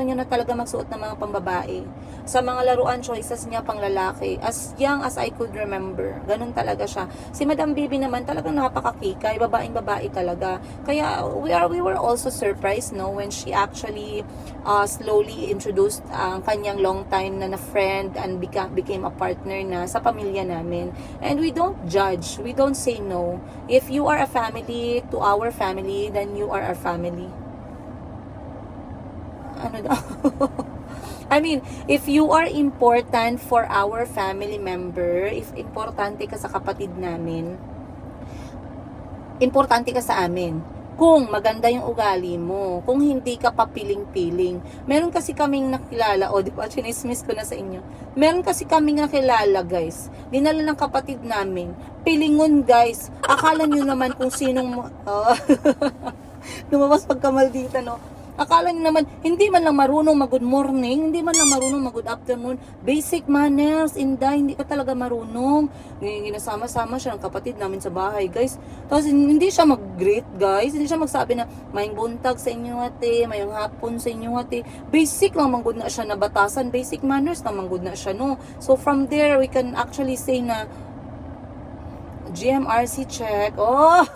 niya na talaga magsuot ng mga pambabae. Sa mga laruan, choices niya pang lalaki. As young as I could remember. Ganun talaga siya. Si Madam Bibi naman talagang napakakikay. Babaeng-babae talaga. Kaya we were also surprised, no, when she actually slowly introduced ang kanyang long time na friend and became a partner na sa pamilya namin. And we don't judge. We don't say no. If you are a family to our family, then you are our family. Ano daw? I mean, if you are important for our family member, if importante ka sa kapatid namin, importante ka sa amin. Kung maganda yung ugali mo, kung hindi ka papiling-piling. Meron kasi kaming nakilala, di ba, chinismis ko na sa inyo. Meron kasi kaming nakilala, guys. Dinala ng kapatid namin. Pilingon, guys. Akala nyo naman kung sinong, lumabas pagkamaldita, no? Akala nyo naman, hindi man lang marunong mag-good morning, hindi man lang marunong mag-good afternoon. Basic manners, inday, hindi ka talaga marunong. Ginasama-sama siya ng kapatid namin sa bahay, guys. Tapos hindi siya mag-greet, guys. Hindi siya magsabi na, mayong buntag sa inyo ate, mayong hapon sa inyo ate. Basic lang manggod na siya na batasan. Basic manners lang manggod na siya, no? So from there, we can actually say na, GMRC check. Oh!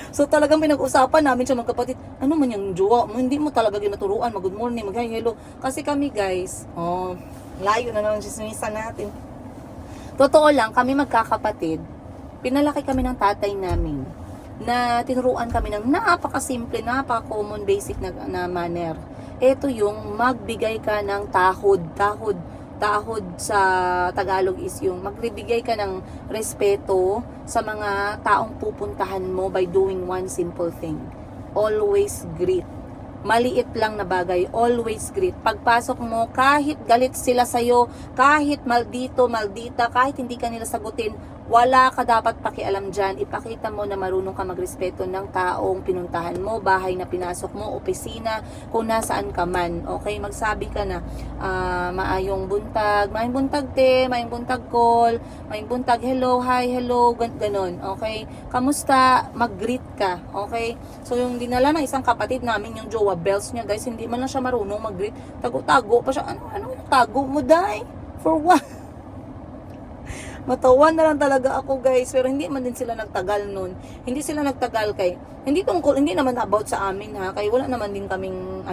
So talagang pinag-usapan namin siya magkapatid, ano man yung jowa mo, hindi mo talaga ginaturuan, mag-good morning, mag-hi, hello. Kasi kami guys, layo na naman sismisa natin. Totoo lang, kami magkakapatid, pinalaki kami ng tatay namin, na tinuruan kami ng napaka-simple, napaka-common, basic na manner. Ito yung magbigay ka ng tahod sa Tagalog is yung magbibigay ka ng respeto sa mga taong pupuntahan mo by doing one simple thing. Always greet. Maliit lang na bagay, always greet. Pagpasok mo, kahit galit sila sa'yo, kahit maldita, kahit hindi ka nila sagutin, wala ka dapat pakialam dyan. Ipakita mo na marunong ka magrespeto ng taong pinuntahan mo, bahay na pinasok mo, opisina, kung nasaan ka man. Okay, magsabi ka na, maayong buntag te, maayong buntag call, maayong buntag hello, hi, hello, ganon. Okay, kamusta? Mag-greet ka. Okay, so yung dinala ng isang kapatid namin, yung jowa bells niya, guys, hindi man lang siya marunong mag-greet. Tago-tago pa siya. Ano tago mo, day? For what? Matawan na lang talaga ako, guys, pero hindi man din sila nagtagal nun. Hindi sila nagtagal hindi naman about sa amin, ha, kay wala naman din kaming,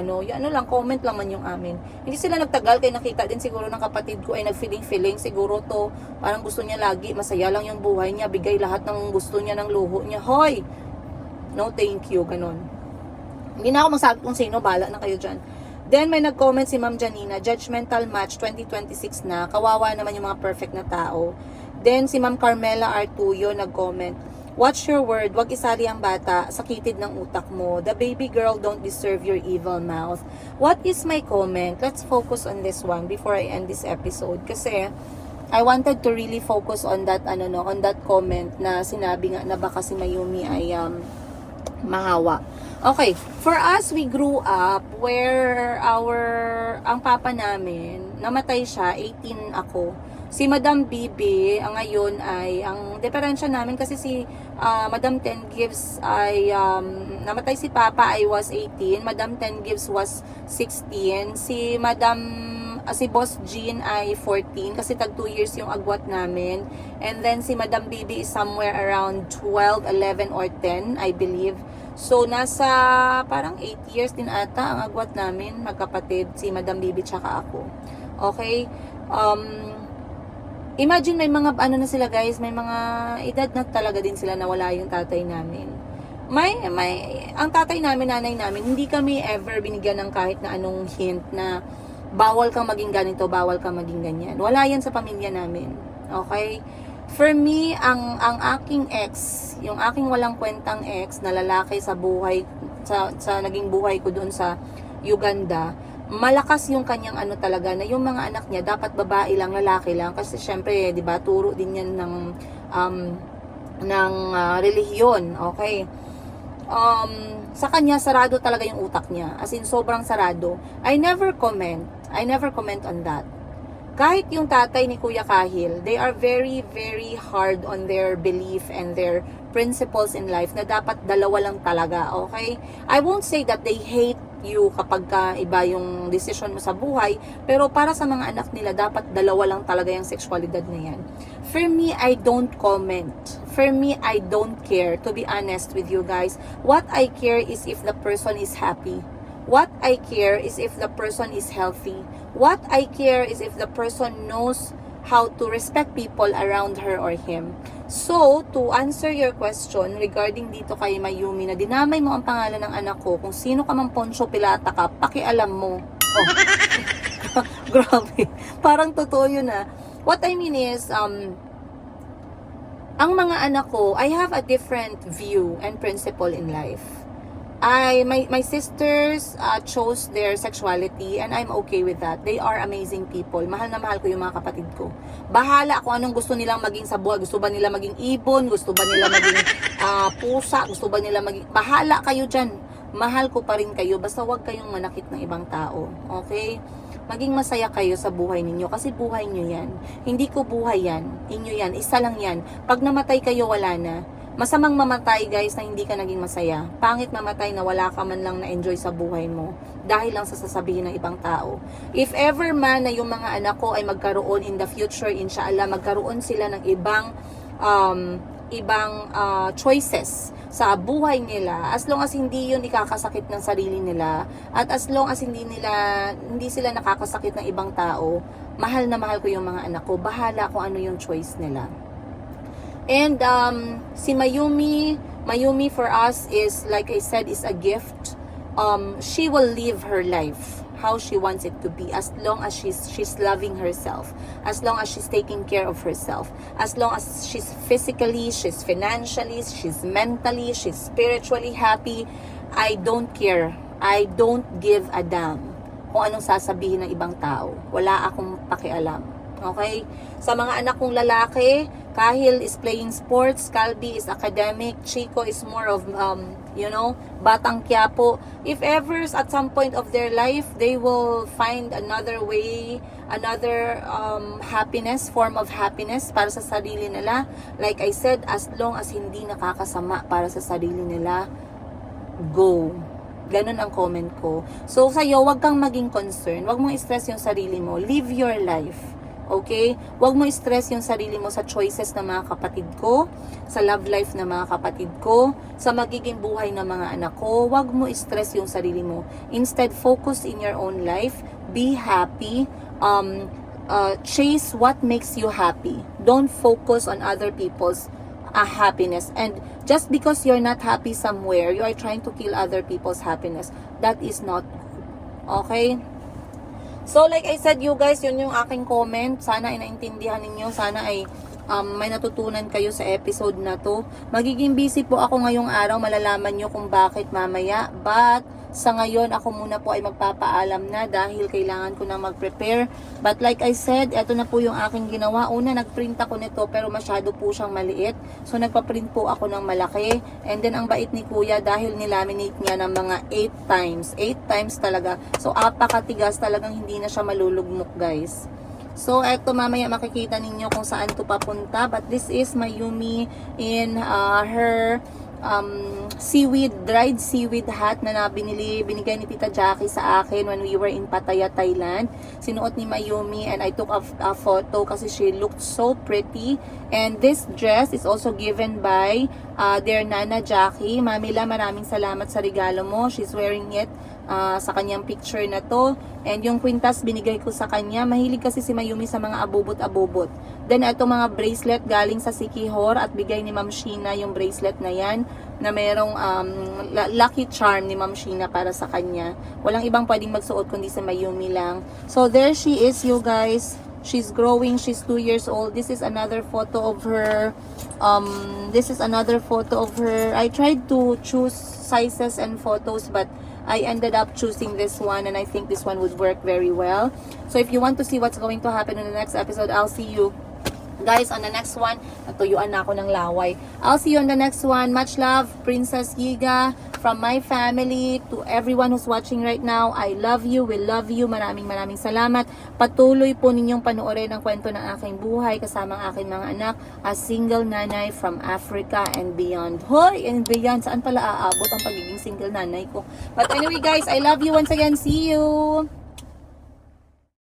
comment lang man yung amin. Hindi sila nagtagal, kay nakita din siguro ng kapatid ko ay nag-feeling, siguro to, parang gusto niya lagi, masaya lang yung buhay niya, bigay lahat ng gusto niya ng luho niya. Hoy! No, thank you, ganon. Hindi na ako magsabi kung sino, bala na kayo dyan. Then, may nag-comment si Ma'am Janina, judgmental match 2026 na, kawawa naman yung mga perfect na tao. Then, si Ma'am Carmela Artuyo nag-comment, watch your word, wag isali ang bata, sakitid ng utak mo. The baby girl don't deserve your evil mouth. What is my comment? Let's focus on this one before I end this episode. Kasi, I wanted to really focus on that, on that comment na sinabi nga na baka si Mayumi ay mahawa. Okay, for us, we grew up where ang papa namin, namatay siya, 18 ako. Si Madam Bibi, ngayon ay, ang diferensya namin kasi si Madam Ten Gives ay, namatay si Papa ay was 18, Madam Ten Gives was 16, si Boss Jean ay 14 kasi tag 2 years yung agwat namin, and then si Madam Bibi is somewhere around 12, 11 or 10, I believe. So, nasa parang 8 years din ata ang agwat namin, magkapatid, si Madam Bibi tsaka ako. Okay? Imagine may mga, na sila guys, may mga edad na talaga din sila na wala yung tatay namin. Ang tatay namin, nanay namin, hindi kami ever binigyan ng kahit na anong hint na bawal kang maging ganito, bawal kang maging ganyan. Wala yan sa pamilya namin. Okay? For me, ang aking ex, yung aking walang kwentang ex na lalaki sa buhay, sa naging buhay ko doon sa Uganda, malakas yung kanyang talaga na yung mga anak niya dapat babae lang, lalaki lang, kasi syempre 'di ba turo din yan ng relihiyon. Okay, sa kanya sarado talaga yung utak niya, as in sobrang sarado. I never comment on that. Kahit yung tatay ni Kuya Kahil, they are very very hard on their belief and their principles in life na dapat dalawa lang talaga. Okay, I won't say that they hate you kapag iba yung decision mo sa buhay, pero para sa mga anak nila dapat dalawa lang talaga yung sexualidad na yan. For me, I don't comment. For me, I don't care, to be honest with you guys. What I care is if the person is happy. What I care is if the person is healthy. What I care is if the person knows how to respect people around her or him. So, to answer your question regarding dito kay Mayumi na dinamay mo ang pangalan ng anak ko, kung sino ka mang Poncio Pilata ka, pakialam mo. Oh. Grabe. Parang totoo yun. What I mean is, ang mga anak ko, I have a different view and principle in life. My sisters chose their sexuality and I'm okay with that. They are amazing people. Mahal na mahal ko yung mga kapatid ko. Bahala kung anong gusto nilang maging sa buhay. Gusto ba nila maging ibon? Gusto ba nila maging pusa? Gusto ba nila maging... Bahala kayo dyan. Mahal ko pa rin kayo. Basta wag kayong manakit ng ibang tao. Okay? Maging masaya kayo sa buhay ninyo kasi buhay nyo yan. Hindi ko buhay yan. Inyo yan. Isa lang yan. Pag namatay kayo, wala na. Masamang mamatay guys na hindi ka naging masaya. Pangit mamatay na wala ka man lang na-enjoy sa buhay mo dahil lang sa sasabihin ng ibang tao. If ever man na yung mga anak ko ay magkaroon in the future, inshallah, magkaroon sila ng ibang choices sa buhay nila, as long as hindi yun ikakasakit ng sarili nila at as long as hindi sila nakakasakit ng ibang tao, mahal na mahal ko yung mga anak ko. Bahala kung ano yung choice nila. And si Mayumi for us is, like I said, is a gift. She will live her life how she wants it to be, as long as she's loving herself, as long as she's taking care of herself, as long as she's physically, she's financially, she's mentally, she's spiritually happy. I don't care. I don't give a damn kung anong sasabihin ng ibang tao. Wala akong pakialam. Okay? Sa mga anak kong lalaki, Kahil is playing sports, Calby is academic, Chico is more of, Batang Quiapo. If ever at some point of their life, they will find another way, another form of happiness para sa sarili nila. Like I said, as long as hindi nakakasama para sa sarili nila, go. Ganun ang comment ko. So, sa'yo, wag kang maging concerned. Wag mong i-stress yung sarili mo. Live your life. Okay? Wag mo i-stress yung sarili mo sa choices ng mga kapatid ko, sa love life ng mga kapatid ko, sa magiging buhay ng mga anak ko. Wag mo i-stress yung sarili mo. Instead, focus in your own life. Be happy. Chase what makes you happy. Don't focus on other people's happiness. And just because you're not happy somewhere, you are trying to kill other people's happiness. That is not good. Okay? So, like I said, you guys, yun yung aking comment. Sana ay naintindihan ninyo. Sana ay may natutunan kayo sa episode na to. Magiging busy po ako ngayong araw. Malalaman nyo kung bakit mamaya. But, sa ngayon, ako muna po ay magpapaalam na dahil kailangan ko na mag-prepare. But like I said, eto na po yung aking ginawa. Una, nag-print ako nito pero masyado po siyang maliit. So, nagpa-print po ako ng malaki. And then, ang bait ni Kuya dahil nilaminate niya ng mga 8 times. 8 times talaga. So, apakatigas talagang hindi na siya malulugmok, guys. So, eto mamaya makikita ninyo kung saan to papunta. But this is Mayumi in her dried seaweed hat na binigay ni Tita Jackie sa akin when we were in Pattaya, Thailand. Sinuot ni Mayumi and I took a photo kasi she looked so pretty. And this dress is also given by their Nana Jackie. Mamila, maraming salamat sa regalo mo. She's wearing it sa kanyang picture na to. And yung kwintas binigay ko sa kanya. Mahilig kasi si Mayumi sa mga abubot-abubot. Then ito mga bracelet galing sa Sikihor at bigay ni Ma'am Sheena yung bracelet na yan na merong lucky charm ni Ma'am Sheena para sa kanya. Walang ibang pwedeng magsuot kundi si Mayumi lang. So there she is, you guys. She's growing. She's 2 years old. This is another photo of her. I tried to choose sizes and photos, but I ended up choosing this one, and I think this one would work very well. So if you want to see what's going to happen in the next episode, I'll see you guys on the next one. Natuyuan na ako ng laway. I'll see you on the next one. Much love, Princess Giga, from my family to everyone who's watching right now. I love you. We love you. Maraming salamat. Patuloy po ninyong panoorin ang kwento ng aking buhay kasama ang aking mga anak as single nanay from Africa and beyond. Hoy! And beyond. Saan pala aabot ang pagiging single nanay ko? But anyway guys, I love you once again. See you!